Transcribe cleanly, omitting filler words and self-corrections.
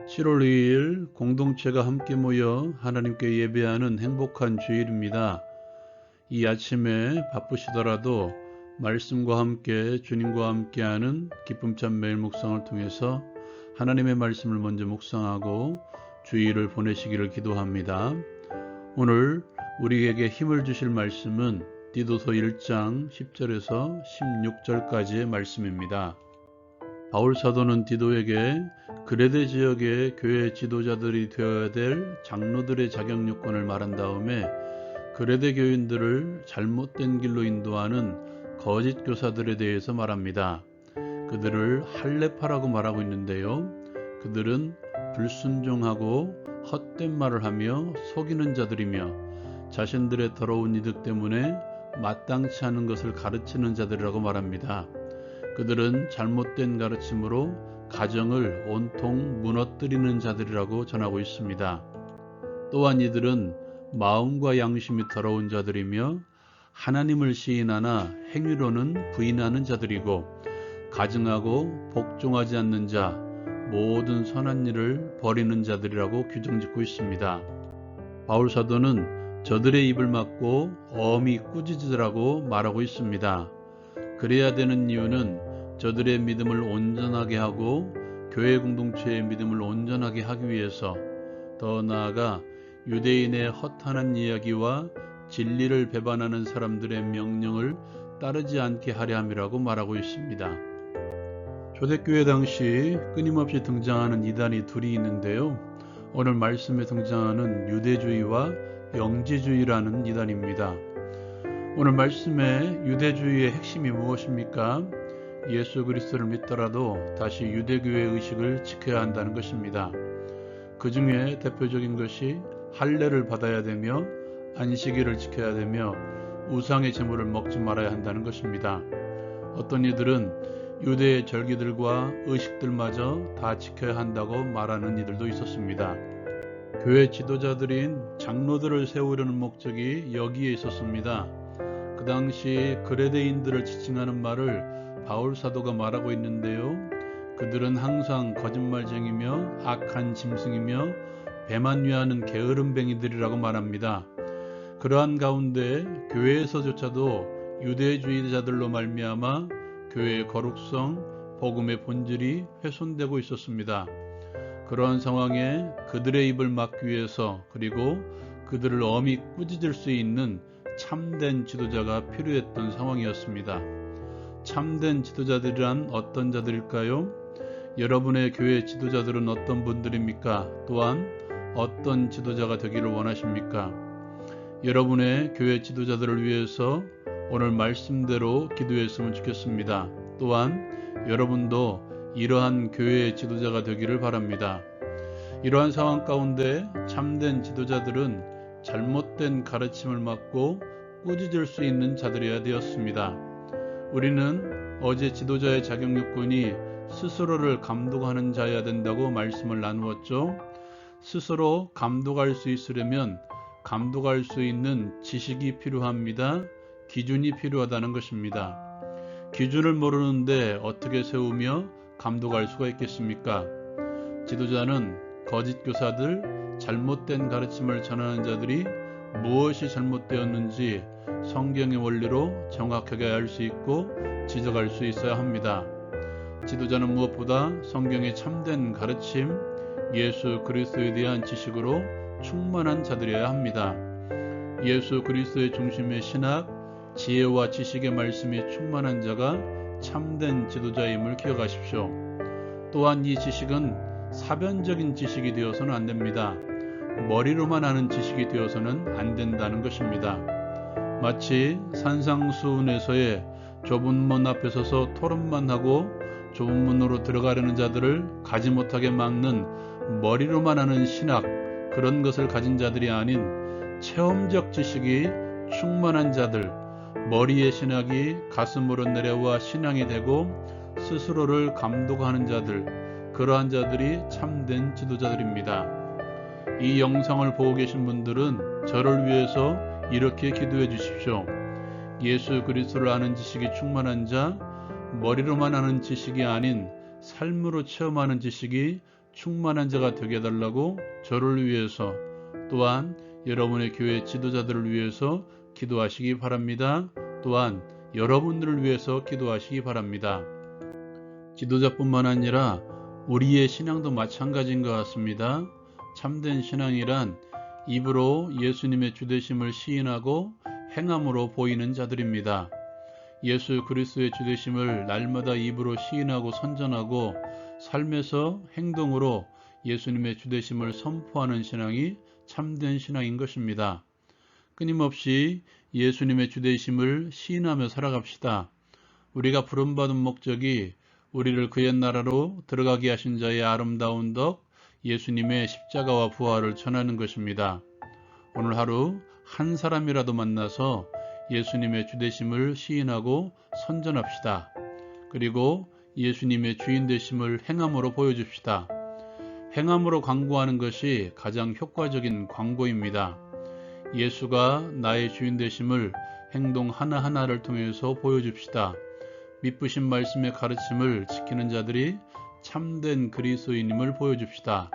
7월 2일 공동체가 함께 모여 하나님께 예배하는 행복한 주일입니다. 이 아침에 바쁘시더라도 말씀과 함께 주님과 함께하는 기쁨찬 매일 묵상을 통해서 하나님의 말씀을 먼저 묵상하고 주일을 보내시기를 기도합니다. 오늘 우리에게 힘을 주실 말씀은 디도서 1장 10절에서 16절까지의 말씀입니다. 바울 사도는 디도에게 그레데 지역의 교회 지도자들이 되어야 될 장로들의 자격 요건을 말한 다음에 그레데 교인들을 잘못된 길로 인도하는 거짓 교사들에 대해서 말합니다. 그들을 할례파라고 말하고 있는데요. 그들은 불순종하고 헛된 말을 하며 속이는 자들이며 자신들의 더러운 이득 때문에 마땅치 않은 것을 가르치는 자들이라고 말합니다. 그들은 잘못된 가르침으로 가정을 온통 무너뜨리는 자들이라고 전하고 있습니다. 또한 이들은 마음과 양심이 더러운 자들이며 하나님을 시인하나 행위로는 부인하는 자들이고 가증하고 복종하지 않는 자, 모든 선한 일을 버리는 자들이라고 규정짓고 있습니다. 바울 사도는 저들의 입을 막고 엄히 꾸짖으라고 말하고 있습니다. 그래야 되는 이유는 저들의 믿음을 온전하게 하고 교회 공동체의 믿음을 온전하게 하기 위해서, 더 나아가 유대인의 허탄한 이야기와 진리를 배반하는 사람들의 명령을 따르지 않게 하려 함이라고 말하고 있습니다. 초대교회 당시 끊임없이 등장하는 이단이 둘이 있는데요. 오늘 말씀에 등장하는 유대주의와 영지주의라는 이단입니다. 오늘 말씀의 유대주의의 핵심이 무엇입니까? 예수 그리스도를 믿더라도 다시 유대교의 의식을 지켜야 한다는 것입니다. 그 중에 대표적인 것이 할례를 받아야 되며 안식일을 지켜야 되며 우상의 제물을 먹지 말아야 한다는 것입니다. 어떤 이들은 유대의 절기들과 의식들마저 다 지켜야 한다고 말하는 이들도 있었습니다. 교회 지도자들인 장로들을 세우려는 목적이 여기에 있었습니다. 그 당시 그레데인들을 지칭하는 말을 바울 사도가 말하고 있는데요. 그들은 항상 거짓말쟁이며 악한 짐승이며 배만 위하는 게으름뱅이들이라고 말합니다. 그러한 가운데 교회에서조차도 유대주의자들로 말미암아 교회의 거룩성, 복음의 본질이 훼손되고 있었습니다. 그러한 상황에 그들의 입을 막기 위해서, 그리고 그들을 엄히 꾸짖을 수 있는 참된 지도자가 필요했던 상황이었습니다. 참된 지도자들이란 어떤 자들일까요? 여러분의 교회 지도자들은 어떤 분들입니까? 또한 어떤 지도자가 되기를 원하십니까? 여러분의 교회 지도자들을 위해서 오늘 말씀대로 기도했으면 좋겠습니다. 또한 여러분도 이러한 교회의 지도자가 되기를 바랍니다. 이러한 상황 가운데 참된 지도자들은 잘못된 가르침을 막고 꾸짖을 수 있는 자들이어야 되었습니다. 우리는 어제 지도자의 자격 요건이 스스로를 감독하는 자여야 된다고 말씀을 나누었죠. 스스로 감독할 수 있으려면 감독할 수 있는 지식이 필요합니다. 기준이 필요하다는 것입니다. 기준을 모르는데 어떻게 세우며 감독할 수가 있겠습니까? 지도자는 거짓 교사들, 잘못된 가르침을 전하는 자들이 무엇이 잘못되었는지 성경의 원리로 정확하게 알 수 있고 지적할 수 있어야 합니다. 지도자는 무엇보다 성경의 참된 가르침, 예수 그리스도에 대한 지식으로 충만한 자들이어야 합니다. 예수 그리스도의 중심의 신학, 지혜와 지식의 말씀이 충만한 자가 참된 지도자임을 기억하십시오. 또한 이 지식은 사변적인 지식이 되어서는 안 됩니다. 머리로만 아는 지식이 되어서는 안 된다는 것입니다. 마치 산상수훈에서의 좁은 문 앞에 서서 토론만 하고 좁은 문으로 들어가려는 자들을 가지 못하게 막는 머리로만 아는 신학, 그런 것을 가진 자들이 아닌 체험적 지식이 충만한 자들, 머리의 신학이 가슴으로 내려와 신앙이 되고 스스로를 감독하는 자들, 그러한 자들이 참된 지도자들입니다. 이 영상을 보고 계신 분들은 저를 위해서 이렇게 기도해 주십시오. 예수 그리스도를 아는 지식이 충만한 자, 머리로만 아는 지식이 아닌 삶으로 체험하는 지식이 충만한 자가 되게 해달라고 저를 위해서 또한 여러분의 교회 지도자들을 위해서 기도하시기 바랍니다. 또한 여러분들을 위해서 기도하시기 바랍니다. 지도자뿐만 아니라 우리의 신앙도 마찬가지인 것 같습니다. 참된 신앙이란 입으로 예수님의 주되심을 시인하고 행함으로 보이는 자들입니다. 예수 그리스도의 주되심을 날마다 입으로 시인하고 선전하고 삶에서 행동으로 예수님의 주되심을 선포하는 신앙이 참된 신앙인 것입니다. 끊임없이 예수님의 주되심을 시인하며 살아갑시다. 우리가 부름받은 목적이 우리를 그의 나라로 들어가게 하신 자의 아름다운 덕 예수님의 십자가와 부활을 전하는 것입니다. 오늘 하루 한 사람이라도 만나서 예수님의 주되심을 시인하고 선전합시다. 그리고 예수님의 주인 되심을 행함으로 보여줍시다. 행함으로 광고하는 것이 가장 효과적인 광고입니다. 예수가 나의 주인 되심을 행동 하나하나를 통해서 보여줍시다. 미쁘신 말씀의 가르침을 지키는 자들이 참된 그리스도인임을 보여줍시다.